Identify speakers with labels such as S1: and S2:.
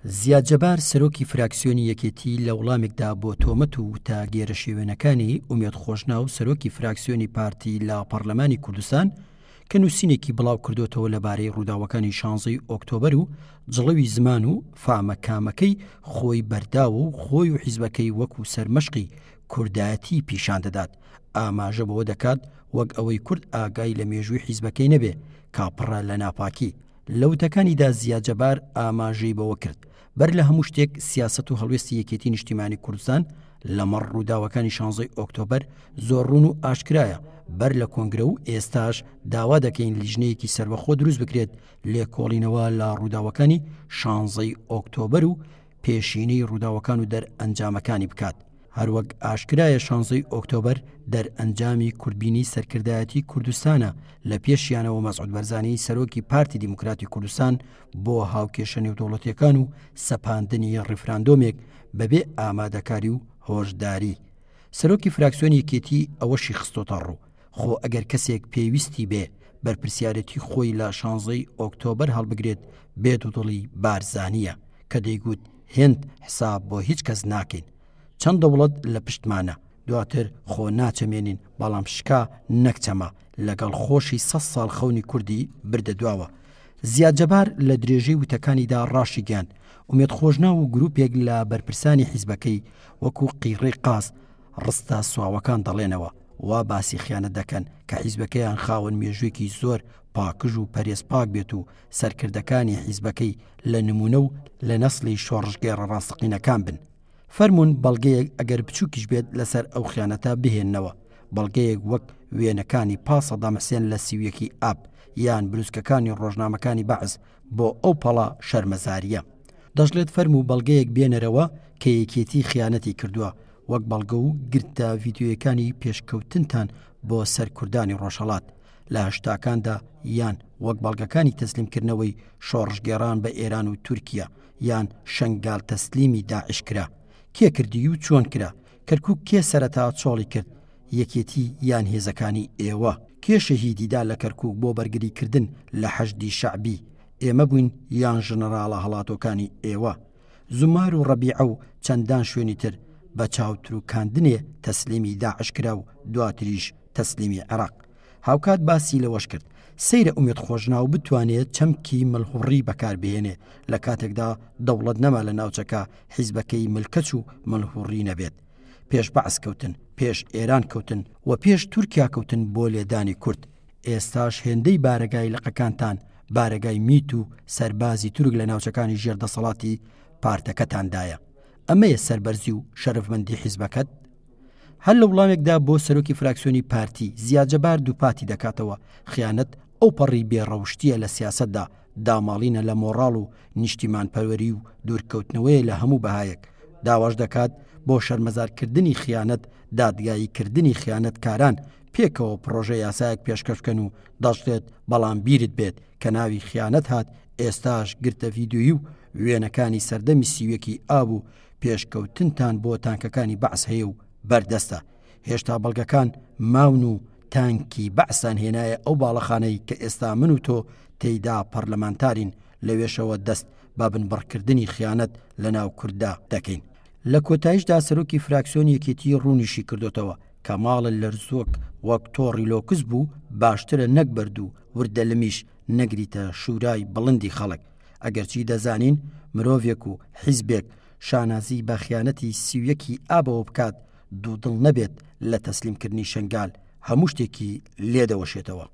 S1: زیاد جەبار سەرۆکی فراکسیۆنی یەکێتی لە وەڵامێکدا بۆ تۆمەت و تاگێرە شێوێنەکانی ئومێد خۆشنا و سەرۆکی فراکسیۆنی پارتی لە پەرلەمانی کوردستان کە نووسینێکی بڵاو کردوتەوە لەبارەی ڕووداوەکانی 16 ئۆکتۆبەر و جڵەوی زمان و فامەکامەکەی خۆی بەرداوە و خۆی و حیزبەکەی وەکو سەرمەشقی کوردایەتی پیشان دەدات. ئاماژە بەوە دەکات وەک ئەوەی کورد ئاگای لە مێژووی حیزبەکەی نەبێ کاپڕە لە ناپاکی. لە وتەکانیدا زیاد جەبار ئاماژەی بەوە کرد بەر لە هەموو شتێک سیاسەت و هەڵوێستی یەکێتی نیشتیمانی کوردستان لەمەڕ ڕووداوەکانی 16 ئۆکتۆبەر زۆر ڕوون و ئاشکرایە. بەر لە کۆنگرە و ئێستاش داوا دەکەین لیژنەیەکی سەربەخۆ دروست بکرێت لێکۆڵینەوە لە ڕووداوەکانی 16 ئۆکتۆبەر و پێشینەی ڕووداوەکان و دەرئەنجامەکانی بکات. هەروەک ئاشکرایە 16 ئۆکتۆبەر دەرئەنجامی کوردبینی سەرکردایەتی کوردستانە لە پێشیانەوە مەسعود بەرزانی سەرۆکی پارتی دیموکراتی کوردستان بۆ هاوکێشە نێودەوڵەتیەکان و سەپاندنی ڕیفراندۆمێک بەبێ ئامادەکاری و هۆشداری. سەرۆکی فراکسیۆنی یەکێتی ئەوەشی خستۆتە ڕوو خۆ ئەگەر کەسێک پێویستی بێ بەرپرسیارەتی خۆی لە 16 ئۆکتۆبەر هەڵبگرێت بێت و دڵی بارزانیە کە دەیگوت هێند حساب بۆ هیچ کەس ناکەین. چەند دەوڵەت لە پشتمانە دواتر خۆ ناچەمێنین بەڵام شکا نەکچەمە لەگەڵ خۆشی 100 ساڵ خەونی کوردی بردە دواوە. زیاد جەبار لە درێژەی وتەکانیدا ڕاشی گیان ئومێد خۆشنا و گروپێک لە بەرپرسانی حیزبەکەی وەکو قیڕەی قاس ڕستە سواوەکان دەڵێنەوە وا باسی خیانەت دەکەن کە حیزبەکەیان خاوەن مێژوویەکی زۆر پاکژ و پەرێز پاک بێت و سەرکردەکانی حیزبەکەی لە نمونە و لە نەسلی شۆڕژگێڕە ڕاستەقینەکان بن. فەرمونون بەڵگەیەک ئەگەر بچووکیش بێت لەسەر ئەو خیانەتە بهێننەوە، بەڵگەیەک وەک وێنەکانی پاسەدا مەسێن لە سیویەکی ئاب یان بروسکەکانی ڕۆژنامەکانی بەعز بۆ ئەو پەڵە شەرمەزاریە. دەژڵێت فەرموو بەڵگەیەک بێنەرەوە کە یەکێتی خیانەتی کردووە وەک بەڵگە و گرتە ڤیدیۆیەکانی پێشکەوتنتان بۆ سەرکوردانی ڕۆژهەڵات لە هەشتاکاندا یان وەک بەڵگەکانی تەسلیمکردنەوەی شۆڕژگێڕان بە ئێران و تورکیا یان شەنگال تەسلیمی داعش کرا. کێ کردی و چۆن کرا؟ کەرکووک کێ سەرەتا چۆڵی کرد؟ یەکێتی یان هێزەکانی ئێوە؟ کێ شەهیدیدا لە کەرکووک بۆ بەرگریکردن لە حەشدی شەعبی؟ ئێمە بووین یان ژنەراڵە هەڵاتۆکانی ئێوە؟ زومار و ڕەبیعە و چەندان شوێنی تر بە چاوتروکاندنێ تەسلیمی داعش کرا و دواتریش تەسلیمی عێراق. هاوکات باسی لەوەش کرد سەیرە ئومێد خۆشنا و بتوانێت چەمکی ملهوڕی بەکاربهێنێ لە کاتێکدا دەوڵەت نەما لە ناوچەکە حیزبەکەی ملکەچ و ملهوڕی نەبێت. پێش بەعس کەوتن، پێش ئێران کەوتن و پێش تورکیا کەوتن بۆ لێدانی کورد. ئێستاش هێندەی بارەگای لەقەکانتان بارەگای میت و سەربازی تورک لە ناوچەکانی ژێردەسەڵاتی پارتەکەتاندایە. ئەمەیە سەربەرزی و شەرەفمەندی حیزبەکەت؟ هەر لە وڵامێکدا بۆ سەرۆکی فراکسیۆنی پارتی زیاد جەبار دووپاتی دەکاتەوە خیانەت ئەو پەڕی بێڕەوشتیە لە سیاسەتدا داماڵینە لە مۆڕاڵ و نیشتیمان پەروەری و دوورکەوتنەوەیە لە هەموو بەهایەک. داواش دەکات بۆ شەرمەزارکردنی خیانەت دادگاییکردنی خیانەتکاران پێکەوە پرۆژە یاسایەک پێشکەشکەن و دەشتێت بەڵام بیرت بێت کە ناوی خیانەت هات ئێستاش گرتە ڤیدیۆیی و وێنەکانی سەردەمی سیوەکی ئاب و پێشکەوتنتان بۆ تانکەکانی بەعس هەیە و بەردەستە. هێشتا بەڵگەکان ماون و تانکی بەعسان هێنایە ئەو باڵەخانەی کە ئێستا من و تۆ تێیدا پەرلەمانتارین لەوێشەوە دەست با بنبڕکردنی خیانەت لە ناو کووردا دەکەین. لە کۆتاییشدا سەرۆکی فراکسیۆنی یەکێتی ڕوونیشی کردوتەوە کە ماڵە لەرزۆک وەک تۆڕی لۆکس بوو باشترە نەک بەرد و وردە لەمیش نەگریتە شوورای بڵندی خەڵک. ئەگەرچی دەزانین مرۆڤێک و حیزبێک شانازی بە خیانەتی سیویەکی ئابەوە بکات دوودڵ نەبێت لە تەسلیمکردنی شەنگال هەموو شتێکی لێدەوەشێتەوە.